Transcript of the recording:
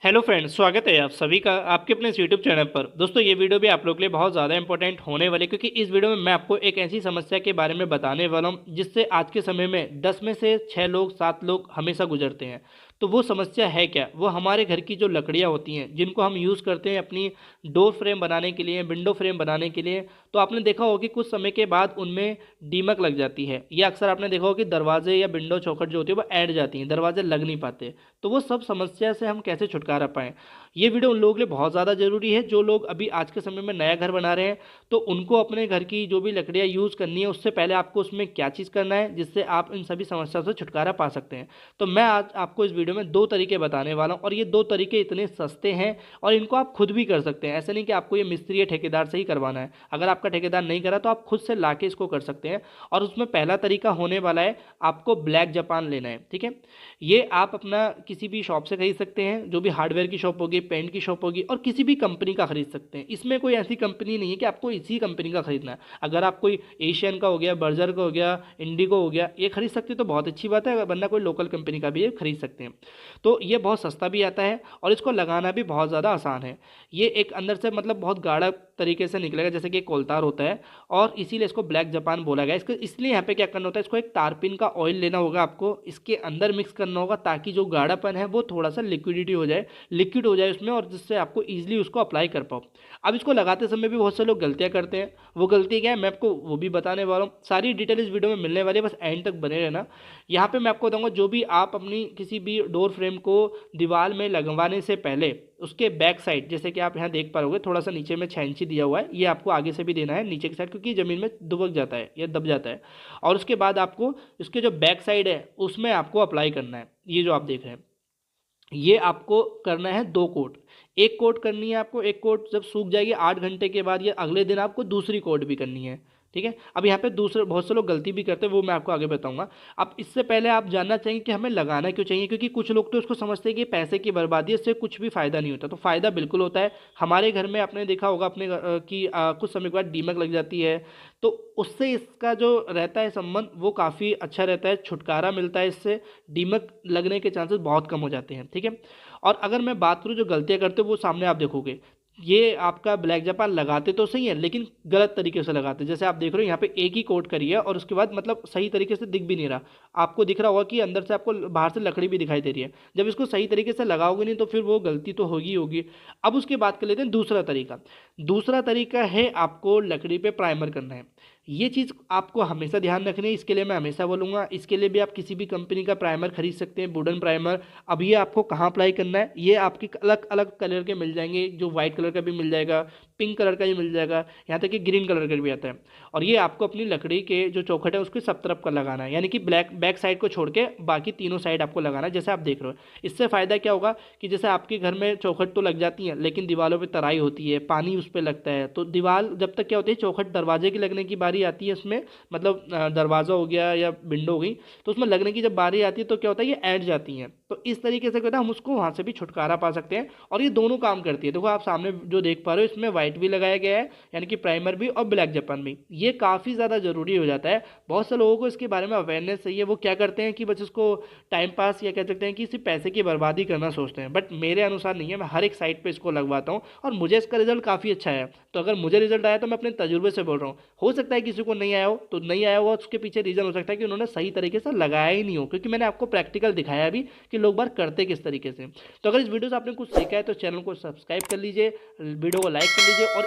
Hello friends, स्वागत है आप सभी का आपके अपने इस यूट्यूब चैनल पर। दोस्तों, ये वीडियो भी आप लोग के लिए बहुत ज़्यादा इंपॉर्टेंट होने वाली है, क्योंकि इस वीडियो में मैं आपको एक ऐसी समस्या के बारे में बताने वाला हूँ जिससे आज के समय में 10 में से 6 लोग 7 लोग हमेशा गुजरते हैं। तो वो समस्या है क्या? वो हमारे घर की जो लकड़ियाँ होती हैं, जिनको हम यूज़ करते हैं अपनी डोर फ्रेम बनाने के लिए, विंडो फ्रेम बनाने के लिए, तो आपने देखा होगा कि कुछ समय के बाद उनमें दीमक लग जाती है, या अक्सर आपने देखा होगा कि दरवाजे या विंडो चौखट जो होती है वो ऐंठ जाती हैं, दरवाजे लग नहीं पाते। तो वो सब समस्या से हम कैसे छुटकारा पाएँ? ये वीडियो उन लोगों के लिए बहुत ज़्यादा ज़रूरी है जो लोग अभी आज के समय में नया घर बना रहे हैं। तो उनको अपने घर की जो भी लकड़ियाँ यूज़ करनी है, उससे पहले आपको उसमें क्या चीज़ करना है जिससे आप इन सभी समस्याओं से छुटकारा पा सकते हैं। तो मैं आज आपको इस वीडियो में 2 तरीके बताने वाला हूँ, और ये 2 तरीके इतने सस्ते हैं और इनको आप खुद भी कर सकते हैं। ऐसा नहीं कि आपको ये मिस्त्री या ठेकेदार से ही करवाना है। अगर आपका ठेकेदार नहीं करा तो आप खुद से लाके इसको कर सकते हैं। और उसमें पहला तरीका होने वाला है, आपको ब्लैक जापान लेना है। ठीक है, ये आप अपना किसी भी शॉप से खरीद सकते हैं, जो भी हार्डवेयर की शॉप होगी, पेंट की शॉप होगी, और किसी भी कंपनी का खरीद सकते हैं। इसमें कोई ऐसी कंपनी नहीं है कि आपको इसी कंपनी का खरीदना है। अगर आप कोई एशियन का हो गया, बर्जर का हो गया, इंडिगो हो गया, ये खरीद सकते हैं तो बहुत अच्छी बात है, वरना कोई लोकल कंपनी का भी ये खरीद सकते हैं। तो ये बहुत सस्ता भी आता है और इसको लगाना भी बहुत ज़्यादा आसान है। ये एक अंदर से मतलब बहुत गाढ़ा तरीके से निकलेगा, जैसे कि एक कोलतार होता है, और इसीलिए इसको ब्लैक जापान बोला गया। इसको इसलिए यहाँ पे क्या करना होता है, इसको एक तारपीन का ऑयल लेना होगा, आपको इसके अंदर मिक्स करना होगा ताकि जो गाढ़ापन है वो थोड़ा सा लिक्विडिटी हो जाए, लिक्विड हो जाए उसमें, और जिससे आपको ईजिली उसको अप्लाई कर पाओ। अब इसको लगाते समय भी बहुत से लोग गलतियाँ करते हैं। वो गलती क्या है, मैं आपको वो भी बताने वाला हूँ। सारी डिटेल इस वीडियो में मिलने वाली है, बस एंड तक बने रहना। यहाँ पे मैं आपको बताऊंगा, जो भी आप अपनी किसी भी डोर फ्रेम को दीवार में लगवाने से पहले उसके बैक साइड, जैसे कि आप यहाँ देख पा रहे थोड़ा सा नीचे में 6 इंची दिया हुआ है, ये आपको आगे से भी देना है नीचे की साइड, क्योंकि ज़मीन में दुबक जाता है या दब जाता है। और उसके बाद आपको इसके जो बैक साइड है उसमें आपको अप्लाई करना है। ये जो आप देख रहे हैं, ये आपको करना है 2 कोट। एक कोट करनी है आपको, एक कोट जब सूख जाएगी 8 घंटे के बाद या अगले दिन आपको दूसरी कोट भी करनी है। ठीक है, अब यहाँ पे दूसरे बहुत से लोग गलती भी करते हैं, वो मैं आपको आगे बताऊंगा। अब इससे पहले आप जानना चाहिए कि हमें लगाना क्यों चाहिए, क्योंकि कुछ लोग तो इसको समझते हैं कि पैसे की बर्बादी है, इससे कुछ भी फायदा नहीं होता। तो फायदा बिल्कुल होता है। हमारे घर में आपने देखा होगा अपने कि कुछ समय के बाद दीमक लग जाती है, तो उससे इसका जो रहता है संबंध वो काफ़ी अच्छा रहता है, छुटकारा मिलता है इससे। दीमक लगने के चांसेस बहुत कम हो जाते हैं। ठीक है, और अगर मैं बात करूँ जो गलतियाँ करते हो वो सामने आप देखोगे, ये आपका ब्लैक जापान लगाते तो सही है लेकिन गलत तरीके से लगाते हैं। जैसे आप देख रहे हो यहाँ पे एक ही कोट करी है और उसके बाद मतलब सही तरीके से दिख भी नहीं रहा। आपको दिख रहा होगा कि अंदर से आपको बाहर से लकड़ी भी दिखाई दे रही है। जब इसको सही तरीके से लगाओगे नहीं तो फिर वो गलती तो होगी ही होगी। अब उसके बात कर लेते हैं दूसरा तरीका। दूसरा तरीका है, आपको लकड़ी पे प्राइमर करना है। ये चीज़ आपको हमेशा ध्यान रखनी है, इसके लिए मैं हमेशा बोलूँगा। इसके लिए भी आप किसी भी कंपनी का प्राइमर खरीद सकते हैं, वुडन प्राइमर। अब ये आपको कहाँ अप्लाई करना है, ये आपके अलग अलग कलर के मिल जाएंगे, जो वाइट कलर का भी मिल जाएगा, पिंक कलर का भी मिल जाएगा, यहाँ तक कि ग्रीन कलर का भी आता है। और ये आपको अपनी लकड़ी के जो चौखट है उसके सब तरफ का लगाना है, यानी कि ब्लैक बैक साइड को छोड़ के बाकी तीनों साइड आपको लगाना है, जैसे आप देख रहे हो। इससे फ़ायदा क्या होगा कि जैसे आपके घर में चौखट तो लग जाती है लेकिन दीवारों पर तराई होती है, पानी उस पर लगता है, तो दीवार जब तक क्या होती है, चौखट दरवाजे की लगने की बारी आती है उसमें, मतलब दरवाज़ा हो गया या विंडो हो गई, तो उसमें लगने की जब बारी आती है तो क्या होता है, ये ऐंठ जाती हैं। तो इस तरीके से क्या होता है, हम उसको वहाँ से भी छुटकारा पा सकते हैं। और ये दोनों काम करती है। देखो आप सामने जो देख पा रहे हो, इसमें वाइट भी लगाया गया है, यानी कि प्राइमर भी, और ब्लैक जापान भी। ये काफ़ी ज़्यादा ज़रूरी हो जाता है। बहुत से लोगों को इसके बारे में अवेयरनेस चाहिए, वो क्या करते हैं कि बस इसको टाइम पास या कह सकते हैं कि सिर्फ पैसे की बर्बादी करना सोचते हैं, बट मेरे अनुसार नहीं है। मैं हर एक साइट पर इसको लगवाता हूँ और मुझे इसका रिजल्ट काफ़ी अच्छा है। तो अगर मुझे रिजल्ट आया तो मैं अपने तजुर्बे से बोल रहा हूँ। हो सकता है किसी को नहीं आया हो, तो नहीं आया हुआ उसके पीछे रीज़न हो सकता है कि उन्होंने सही तरीके से लगाया ही नहीं हो, क्योंकि मैंने आपको प्रैक्टिकल दिखाया भी कि लोग बार करते किस तरीके से। तो अगर इस वीडियो से आपने कुछ सीखा है तो चैनल को सब्सक्राइब कर लीजिए, वीडियो को लाइक कर लीजिए, और